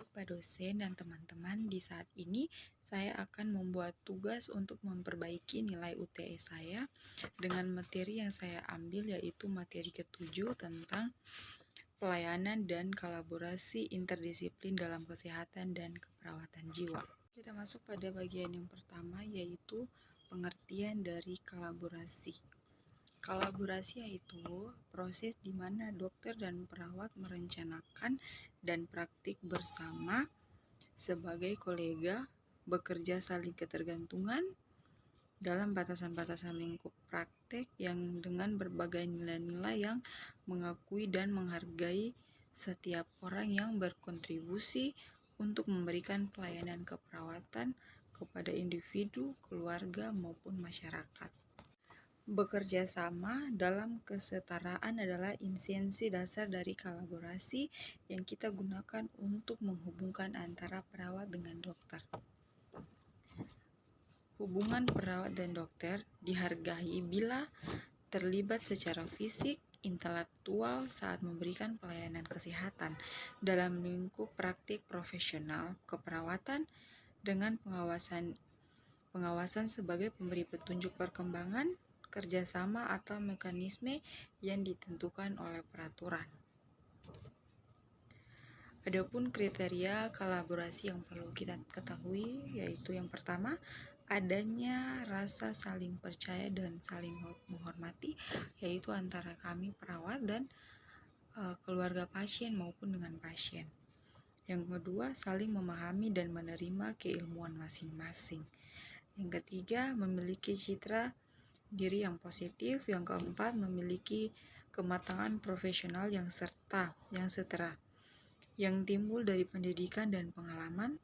Pak dosen dan teman-teman. Di saat ini saya akan membuat tugas untuk memperbaiki nilai UTS saya dengan materi yang saya ambil, yaitu materi ketujuh tentang pelayanan dan kolaborasi interdisiplin dalam kesehatan dan keperawatan jiwa. Kita masuk pada bagian yang pertama, yaitu pengertian dari kolaborasi. Kolaborasi yaitu proses di mana dokter dan perawat merencanakan dan praktik bersama sebagai kolega, bekerja saling ketergantungan dalam batasan-batasan lingkup praktek yang dengan berbagai nilai-nilai yang mengakui dan menghargai setiap orang yang berkontribusi untuk memberikan pelayanan keperawatan kepada individu, keluarga, maupun masyarakat. Bekerja sama dalam kesetaraan adalah esensi dasar dari kolaborasi yang kita gunakan untuk menghubungkan antara perawat dengan dokter. Hubungan perawat dan dokter dihargai bila terlibat secara fisik, intelektual saat memberikan pelayanan kesehatan dalam lingkup praktik profesional keperawatan dengan pengawasan sebagai pemberi petunjuk perkembangan kerjasama atau mekanisme yang ditentukan oleh peraturan. Adapun kriteria kolaborasi yang perlu kita ketahui yaitu yang pertama, adanya rasa saling percaya dan saling menghormati, yaitu antara kami perawat dan keluarga pasien maupun dengan pasien. Yang kedua, saling memahami dan menerima keilmuan masing-masing. Yang ketiga, memiliki citra diri yang positif. Yang keempat, memiliki kematangan profesional yang setara yang timbul dari pendidikan dan pengalaman.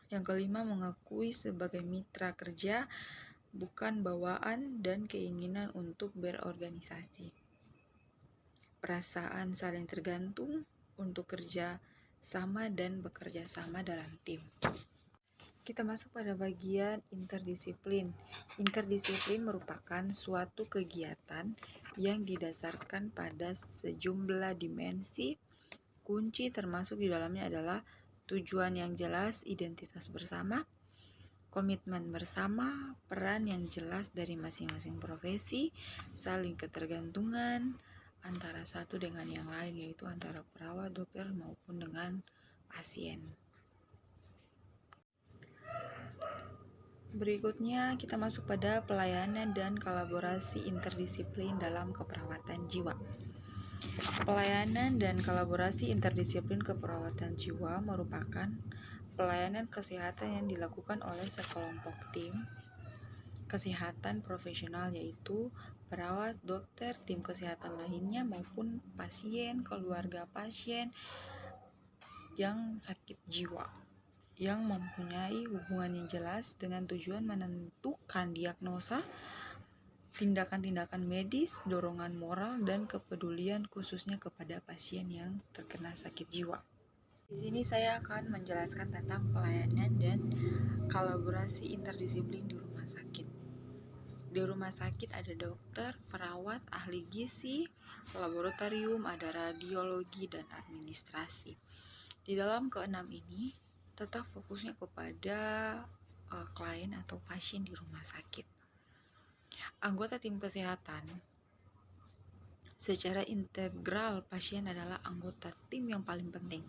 Yang kelima, mengakui sebagai mitra kerja, bukan bawaan dan keinginan untuk berorganisasi. Perasaan saling tergantung untuk kerja sama dan bekerja sama dalam tim. Kita masuk pada bagian interdisiplin. Interdisiplin merupakan suatu kegiatan yang didasarkan pada sejumlah dimensi kunci, termasuk di dalamnya adalah tujuan yang jelas, identitas bersama, komitmen bersama, peran yang jelas dari masing-masing profesi, saling ketergantungan antara satu dengan yang lain, yaitu antara perawat, dokter, maupun dengan pasien. Berikutnya kita masuk pada pelayanan dan kolaborasi interdisiplin dalam keperawatan jiwa. Pelayanan dan kolaborasi interdisiplin keperawatan jiwa merupakan pelayanan kesehatan yang dilakukan oleh sekelompok tim kesehatan profesional, yaitu perawat, dokter, tim kesehatan lainnya maupun pasien, keluarga pasien yang sakit jiwa, yang mempunyai hubungan yang jelas dengan tujuan menentukan diagnosa, tindakan-tindakan medis, dorongan moral, dan kepedulian khususnya kepada pasien yang terkena sakit jiwa. Di sini saya akan menjelaskan tentang pelayanan dan kolaborasi interdisiplin di rumah sakit. Di rumah sakit ada dokter, perawat, ahli gizi, laboratorium, ada radiologi, dan administrasi. Di dalam keenam ini, tetap fokusnya kepada klien atau pasien di rumah sakit. Anggota tim kesehatan secara integral pasien adalah anggota tim yang paling penting,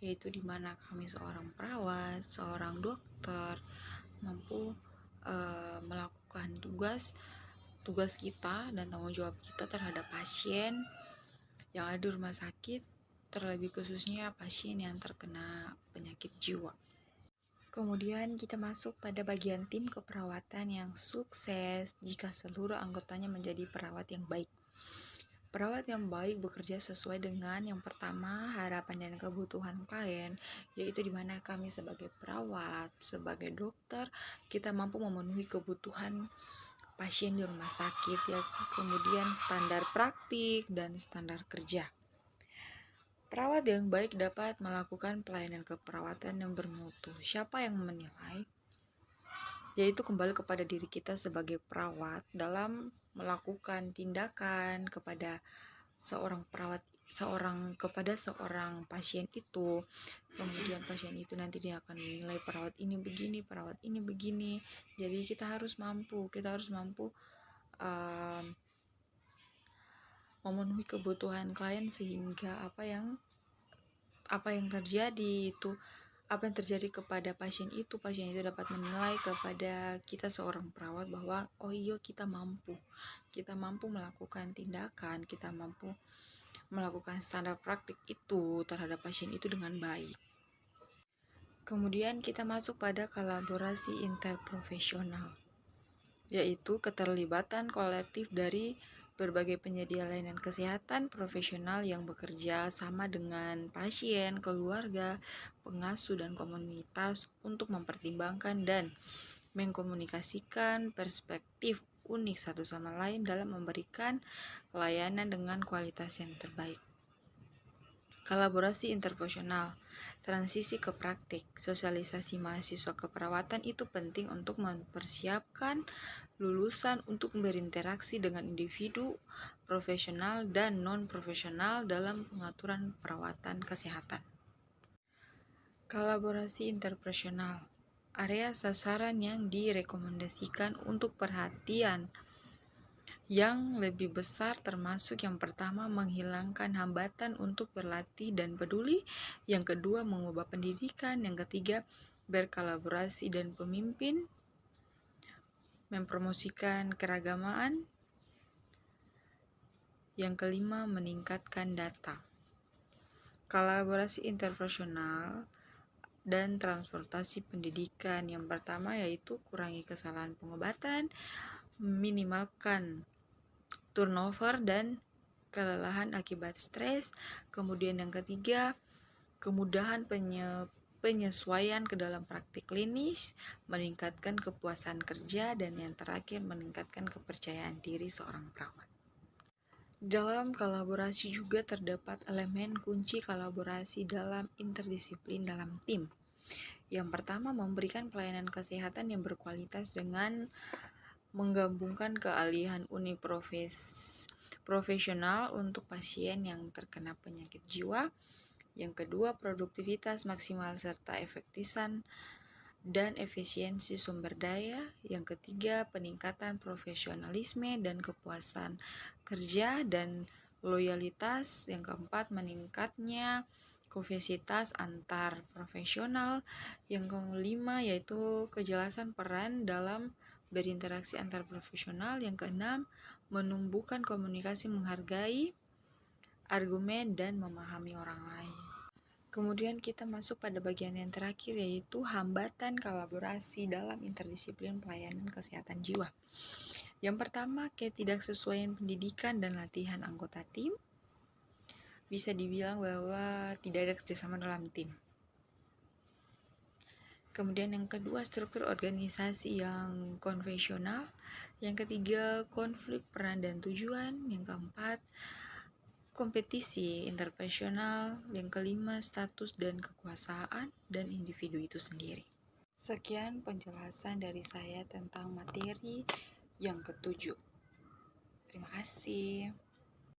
yaitu di mana kami seorang perawat, seorang dokter mampu melakukan tugas kita dan tanggung jawab kita terhadap pasien yang ada di rumah sakit, terlebih khususnya pasien yang terkena penyakit jiwa. Kemudian kita masuk pada bagian tim keperawatan yang sukses jika seluruh anggotanya menjadi perawat yang baik. Perawat yang baik bekerja sesuai dengan yang pertama, harapan dan kebutuhan klien, yaitu di mana kami sebagai perawat, sebagai dokter, kita mampu memenuhi kebutuhan pasien di rumah sakit, ya. Kemudian standar praktik dan standar kerja. Perawat yang baik dapat melakukan pelayanan keperawatan yang bermutu. Siapa yang menilai? Yaitu kembali kepada diri kita sebagai perawat dalam melakukan tindakan kepada seorang perawat kepada seorang pasien itu. Kemudian pasien itu nanti dia akan menilai perawat ini begini, perawat ini begini. Jadi kita harus mampu um, memenuhi kebutuhan klien, sehingga apa yang terjadi kepada pasien itu dapat menilai kepada kita seorang perawat bahwa oh iya, kita mampu melakukan tindakan, kita mampu melakukan standar praktik itu terhadap pasien itu dengan baik. Kemudian kita masuk pada kolaborasi interprofesional, yaitu keterlibatan kolektif dari berbagai penyedia layanan kesehatan profesional yang bekerja sama dengan pasien, keluarga, pengasuh, dan komunitas untuk mempertimbangkan dan mengkomunikasikan perspektif unik satu sama lain dalam memberikan layanan dengan kualitas yang terbaik. Kolaborasi interprofesional, transisi ke praktik, sosialisasi mahasiswa keperawatan itu penting untuk mempersiapkan lulusan untuk berinteraksi dengan individu profesional dan non-profesional dalam pengaturan perawatan kesehatan. Kolaborasi interprofesional, area sasaran yang direkomendasikan untuk perhatian yang lebih besar termasuk yang pertama menghilangkan hambatan untuk berlatih dan peduli, yang kedua mengubah pendidikan, yang ketiga berkolaborasi dan pemimpin, mempromosikan keragamaan, yang kelima meningkatkan data. Kolaborasi interprofesional dan transportasi pendidikan, yang pertama yaitu kurangi kesalahan pengobatan, minimalkan turnover dan kelelahan akibat stres. Kemudian yang ketiga, kemudahan penyesuaian ke dalam praktik klinis, meningkatkan kepuasan kerja, dan yang terakhir meningkatkan kepercayaan diri seorang perawat. Dalam kolaborasi juga terdapat elemen kunci kolaborasi dalam interdisiplin dalam tim. Yang pertama, memberikan pelayanan kesehatan yang berkualitas dengan menggabungkan keahlian unik profesional untuk pasien yang terkena penyakit jiwa. Yang kedua, produktivitas maksimal serta efektivitas dan efisiensi sumber daya. Yang ketiga, peningkatan profesionalisme dan kepuasan kerja dan loyalitas. Yang keempat, meningkatnya kohesivitas antar profesional. Yang kelima yaitu kejelasan peran dalam berinteraksi antar profesional. Yang keenam, menumbuhkan komunikasi, menghargai argumen, dan memahami orang lain. Kemudian kita masuk pada bagian yang terakhir, yaitu hambatan kolaborasi dalam interdisiplin pelayanan kesehatan jiwa. Yang pertama, ketidaksesuaian pendidikan dan latihan anggota tim. Bisa dibilang bahwa tidak ada kerjasama dalam tim. Kemudian yang kedua, struktur organisasi yang konvensional. Yang ketiga, konflik peran dan tujuan. Yang keempat, kompetisi interprofesional. Yang kelima, status dan kekuasaan dan individu itu sendiri. Sekian penjelasan dari saya tentang materi yang ketujuh. Terima kasih.